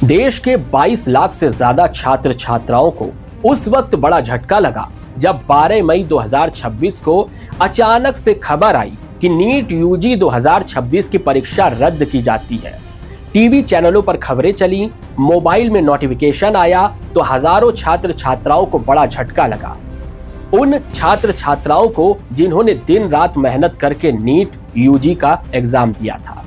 देश के 22 लाख से ज्यादा छात्र छात्राओं को उस वक्त बड़ा झटका लगा जब 12 मई 2026 को अचानक से खबर आई कि नीट यूजी 2026 की परीक्षा रद्द की जाती है। टीवी चैनलों पर खबरें चली, मोबाइल में नोटिफिकेशन आया तो हजारों छात्र छात्राओं को बड़ा झटका लगा। उन छात्र छात्राओं को जिन्होंने दिन रात मेहनत करके नीट यूजी का एग्जाम दिया था,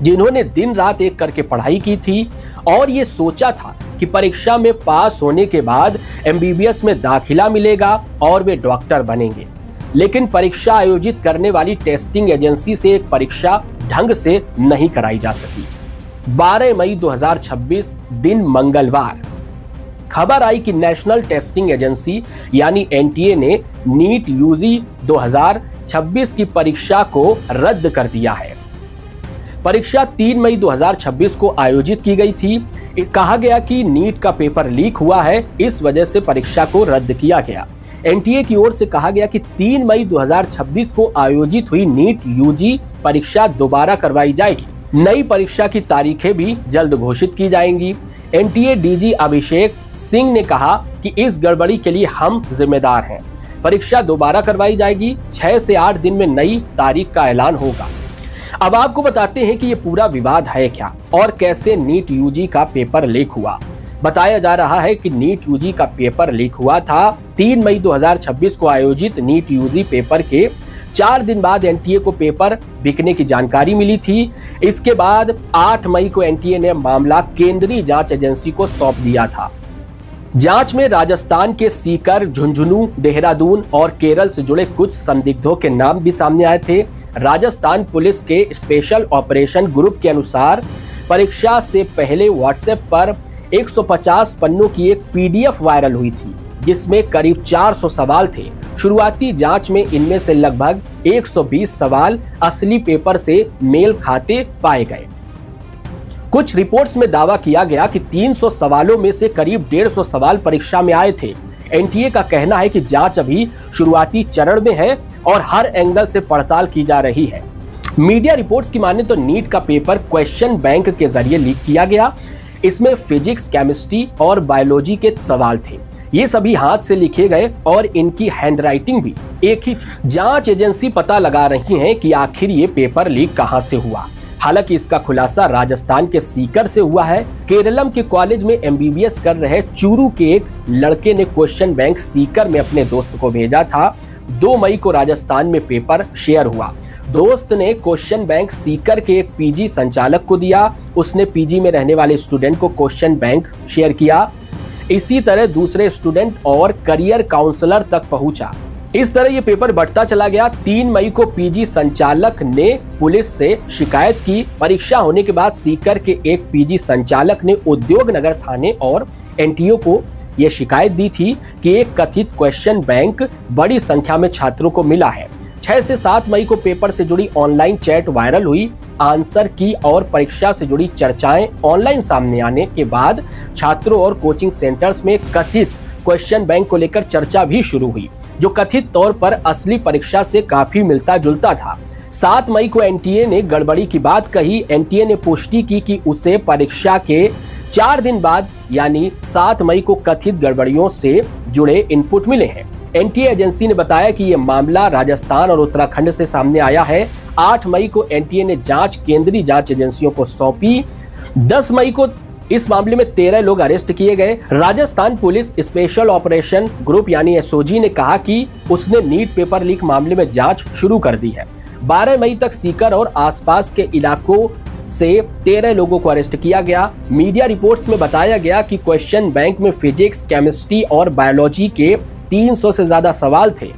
जिन्होंने दिन रात एक करके पढ़ाई की थी और ये सोचा था कि परीक्षा में पास होने के बाद एमबीबीएस में दाखिला मिलेगा और वे डॉक्टर बनेंगे। लेकिन परीक्षा आयोजित करने वाली टेस्टिंग एजेंसी से एक परीक्षा ढंग से नहीं कराई जा सकी। 12 मई 2026 दिन मंगलवार खबर आई कि नेशनल टेस्टिंग एजेंसी यानी एनटीए ने नीट यूजी 2026 की परीक्षा को रद्द कर दिया है। परीक्षा 3 मई 2026 को आयोजित की गई थी। कहा गया कि नीट का पेपर लीक हुआ है, इस वजह से परीक्षा को रद्द किया गया। एनटीए की ओर से कहा गया कि 3 मई 2026 को आयोजित हुई नीट यूजी परीक्षा दोबारा करवाई जाएगी। नई परीक्षा की तारीखें भी जल्द घोषित की जाएंगी। एनटीए डीजी अभिषेक सिंह ने कहा कि इस गड़बड़ी के लिए हम जिम्मेदार हैं। परीक्षा दोबारा करवाई जाएगी। 6 से 8 दिन में नई तारीख का ऐलान होगा। अब आपको बताते हैं कि ये पूरा विवाद है क्या और कैसे नीट यूजी का पेपर लीक हुआ। बताया जा रहा है कि नीट यूजी का पेपर लीक हुआ था। 3 मई 2026 को आयोजित नीट यूजी पेपर के 4 दिन बाद एनटीए को पेपर बिकने की जानकारी मिली थी। इसके बाद 8 मई को एनटीए ने मामला केंद्रीय जांच एजेंसी को सौंप दिया था। जांच में राजस्थान के सीकर, झुंझुनू, देहरादून और केरल से जुड़े कुछ संदिग्धों के नाम भी सामने आए थे। राजस्थान पुलिस के स्पेशल ऑपरेशन ग्रुप के अनुसार परीक्षा से पहले व्हाट्सएप पर 150 पन्नों की एक पीडीएफ वायरल हुई थी, जिसमें करीब 400 सवाल थे। शुरुआती जांच में इनमें से लगभग 120 सवाल असली पेपर से मेल खाते पाए गए। कुछ रिपोर्ट्स में दावा किया गया कि 300 सवालों में से करीब 150 सवाल परीक्षा में आए थे। एनटीए का कहना है कि जांच अभी शुरुआती चरण में है और हर एंगल से पड़ताल की जा रही है। मीडिया रिपोर्ट्स की माने तो नीट का पेपर क्वेश्चन बैंक के जरिए लीक किया गया। इसमें फिजिक्स, केमिस्ट्री और बायोलॉजी के सवाल थे। ये सभी हाथ से लिखे गए और इनकी हैंडराइटिंग भी एक ही थी। जांच एजेंसी पता लगा रही है कि आखिर ये पेपर लीक कहां से हुआ। हालांकि इसका खुलासा राजस्थान के सीकर से हुआ है। केरलम के कॉलेज में एमबीबीएस कर रहे चूरू के एक लड़के ने क्वेश्चन बैंक सीकर में अपने दोस्त को भेजा था। 2 मई को राजस्थान में पेपर शेयर हुआ। दोस्त ने क्वेश्चन बैंक सीकर के एक पीजी संचालक को दिया। उसने पीजी में रहने वाले स्टूडेंट को क्वेश्चन बैंक शेयर किया। इसी तरह दूसरे स्टूडेंट और करियर काउंसलर तक पहुंचा। इस तरह ये पेपर बढ़ता चला गया। 3 मई को पीजी संचालक ने पुलिस से शिकायत की। परीक्षा होने के बाद सीकर के एक पीजी संचालक ने उद्योग नगर थाने और एनटीए को यह शिकायत दी थी कि एक कथित क्वेश्चन बैंक बड़ी संख्या में छात्रों को मिला है। 6 से 7 मई को पेपर से जुड़ी ऑनलाइन चैट वायरल हुई। आंसर की और परीक्षा से जुड़ी चर्चाएं ऑनलाइन सामने आने के बाद छात्रों और कोचिंग सेंटर्स में कथित क्वेश्चन बैंक को लेकर चर्चा भी शुरू हुई, जो कथित तौर पर असली परीक्षा से काफी मिलता जुलता था। 7 मई को एनटीए ने गड़बड़ी की बात कही। एनटीए ने पुष्टि की कि उसे परीक्षा के 4 दिन बाद यानी 7 मई को कथित गड़बड़ियों से जुड़े इनपुट मिले हैं। एनटीए एजेंसी ने बताया कि यह मामला राजस्थान और उत्तराखंड से सामने आया है। 8 मई को एनटीए ने जांच केंद्रीय जांच एजेंसियों को सौंपी। 10 मई को इस मामले में 13 लोग अरेस्ट किए गए। Rajasthan police special operation group यानी एसओजी ने कहा कि उसने नीट पेपर लीक मामले में जांच शुरू कर दी है। 12 मई तक सीकर और आसपास के इलाकों से 13 लोगों को अरेस्ट किया गया। मीडिया रिपोर्ट्स में बताया गया कि क्वेश्चन बैंक में फिजिक्स, केमिस्ट्री और बायोलॉजी के 300 से ज्यादा सवाल थे।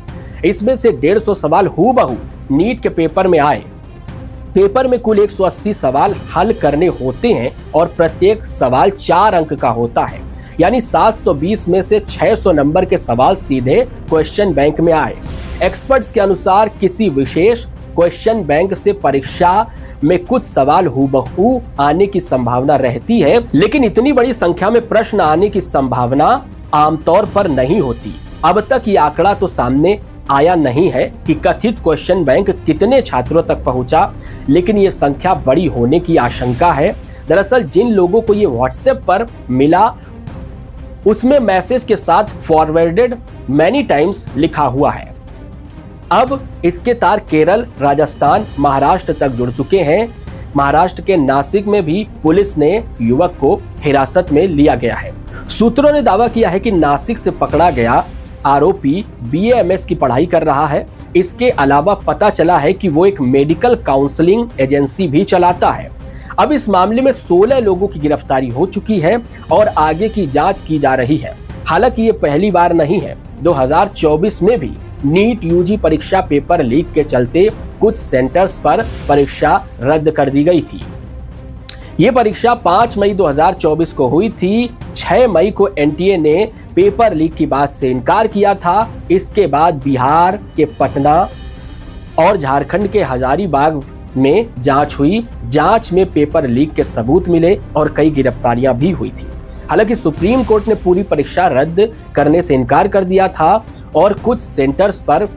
इसमें से 150 सवाल हूबहू नीट के पेपर में आए। पेपर में कुल 180 सवाल हल करने होते हैं और प्रत्येक सवाल 4 अंक का होता है, यानी 720 में से 600 नंबर के सवाल सीधे क्वेश्चन बैंक में आए। एक्सपर्ट्स के अनुसार किसी विशेष क्वेश्चन बैंक से परीक्षा में कुछ सवाल हूबहू आने की संभावना रहती है, लेकिन इतनी बड़ी संख्या में प्रश्न आने की संभावना आमतौर पर नहीं होती। अब तक ये आंकड़ा तो सामने आया नहीं है कि कथित क्वेश्चन बैंक कितने छात्रों तक पहुंचा, लेकिन ये संख्या बड़ी होने की आशंका है। दरअसल जिन लोगों को ये व्हाट्सएप पर मिला उसमें मैसेज के साथ फॉरवर्डेड मैनी टाइम्स लिखा हुआ है। अब इसके तार केरल, राजस्थान, महाराष्ट्र तक जुड़ चुके हैं। महाराष्ट्र के नासिक में भी पुलिस ने युवक को हिरासत में लिया गया है। सूत्रों ने दावा किया है कि नासिक से पकड़ा गया आरोपी BAMS की पढ़ाई कर रहा है। इसके अलावा पता चला है कि वो एक मेडिकल काउंसलिंग एजेंसी भी चलाता है। अब इस मामले में 16 लोगों की गिरफ्तारी हो चुकी है और आगे की जांच की जा रही है। हालांकि ये पहली बार नहीं है। 2024 में भी नीट UG परीक्षा पेपर लीक के चलते कुछ सेंटर्स पर परीक्षा रद्द कर दी गई थी। ये परीक्षा 5 मई 2024 को हुई थी। 6 मई को NTA ने पेपर लीक की बात से इनकार किया था। इसके बाद बिहार के पटना और झारखंड के हजारीबाग में जांच हुई। जांच में पेपर लीक के सबूत मिले और कई गिरफ्तारियां भी हुई थी। हालांकि सुप्रीम कोर्ट ने पूरी परीक्षा रद्द करने से इनकार कर दिया था और कुछ सेंटर्स पर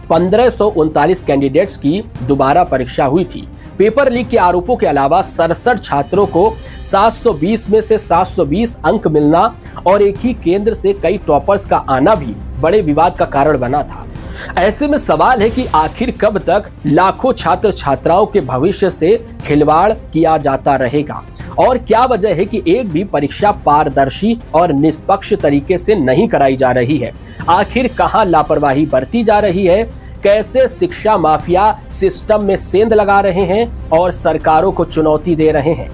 1539 कैंडिडेट्स की दोबारा परीक्षा हुई थी। पेपर लीक के आरोपों के अलावा 67 छात्रों को 720 में से 720 अंक मिलना और एक ही केंद्र से कई टॉपर्स का आना भी बड़े विवाद का कारण बना था। ऐसे में सवाल है कि आखिर कब तक लाखों छात्र छात्राओं के भविष्य से खिलवाड़ किया जाता रहेगा और क्या वजह है कि एक भी परीक्षा पारदर्शी और निष्पक्ष तरीके से नहीं कराई जा रही है। आखिर कहां लापरवाही बरती जा रही है, कैसे शिक्षा माफिया सिस्टम में सेंध लगा रहे हैं और सरकारों को चुनौती दे रहे हैं।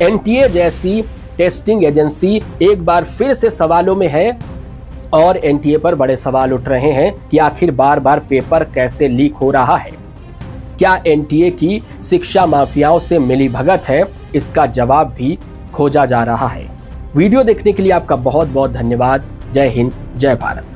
NTA जैसी टेस्टिंग एजेंसी एक बार फिर से सवालों में है और NTA पर बड़े सवाल उठ रहे हैं कि आखिर बार बार पेपर कैसे लीक हो रहा है। क्या NTA की शिक्षा माफियाओं से मिली भगत है? इसका जवाब भी खोजा जा रहा है। वीडियो देखने के लिए आपका बहुत बहुत धन्यवाद। जय हिंद, जय भारत।